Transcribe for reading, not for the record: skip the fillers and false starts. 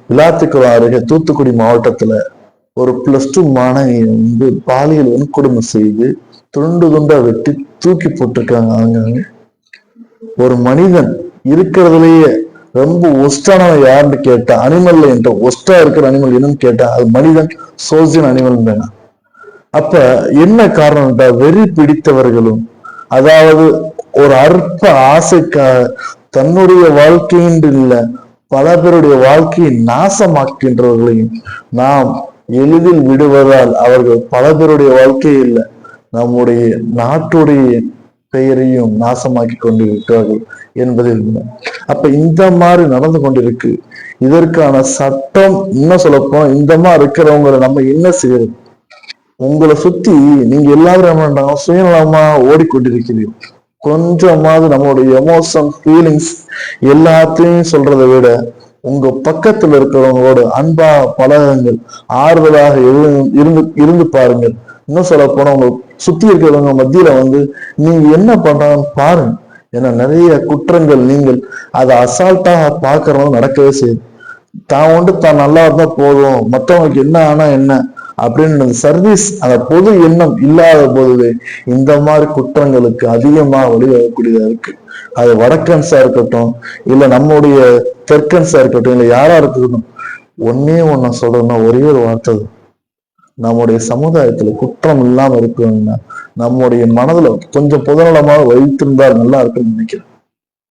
விளாத்திக்குளம் அருகே தூத்துக்குடி மாவட்டத்துல ஒரு +2 மாணவியை வந்து பாலியல் வன்கொடுமை செய்து துண்டு துண்டா வெட்டி தூக்கி போட்டிருக்காங்க. அவங்க ஒரு மனிதன் இருக்கிறதுலயே ரொம்ப ஒஸ்டானவன் யாருன்னு கேட்டா அனிமல் என்ற ஒஸ்டா இருக்கிற அனிமல் என்னன்னு கேட்டா அது மனிதன், சோசியல் அனிமல் வேணாம். அப்ப என்ன காரணம்டா வெறி பிடித்தவர்களும், அதாவது ஒரு அற்ப ஆசைக்காக தன்னுடைய வாழ்க்கையின் இல்ல பல பேருடைய வாழ்க்கையை நாசமாக்கின்றவர்களையும் நாம் எளிதில் விடுவதால் அவர்கள் பல பேருடைய வாழ்க்கையை இல்லை நம்முடைய நாட்டுடைய பெயரையும் நாசமாக்கி கொண்டிருக்கிறார்கள் என்பதில் உண்மை. அப்ப இந்த மாதிரி நடந்து கொண்டிருக்கு. இதற்கான சட்டம் இன்னும் சொல்லப்போனா இந்த மாதிரி இருக்கிறவங்களை நம்ம என்ன செய்யறது? உங்களை சுத்தி நீங்க எல்லாரும் என்ன பண்றாங்க, சுயநலமா ஓடிக்கொண்டிருக்கிறீர்கள். கொஞ்சமாவது நம்மளுடைய எமோஷன், ஃபீலிங்ஸ் எல்லாத்தையும் சொல்றதை விட உங்க பக்கத்துல இருக்கிறவங்களோட அன்பா பழகுங்கள், ஆறுதலாக இருந்து பாருங்கள். இன்னும் சொல்ல போனா உங்க சுத்தி இருக்கிறவங்க மத்தியில வந்து நீங்க என்ன பண்றாங்கன்னு பாருங்க. ஏன்னா நிறைய குற்றங்கள் நீங்கள் அதை அசால்ட்டாக பாக்குறவங்க நடக்கவே செய்யுது. தான் நல்லா இருந்தா போதும், மற்றவங்களுக்கு என்ன ஆனா என்ன அப்படின்னு சர்வீஸ் அந்த பொது எண்ணம் இல்லாத போதுவே இந்த மாதிரி குற்றங்களுக்கு அதிகமா வழிவகக்கூடியதா இருக்கு. அது வடக்கன்ஸா இருக்கட்டும், இல்ல நம்முடைய தெற்கன்ஸா இருக்கட்டும், இல்ல யாரா இருக்கட்டும், ஒன்ன சொல்றதுன்னா ஒரே ஒரு வார்த்தை, நம்முடைய சமுதாயத்துல குற்றம் இல்லாம இருக்கணும்னா நம்முடைய மனதுல கொஞ்சம் பொதுநலமாக வைத்திருந்தால் நல்லா இருக்குன்னு நினைக்கிறேன்.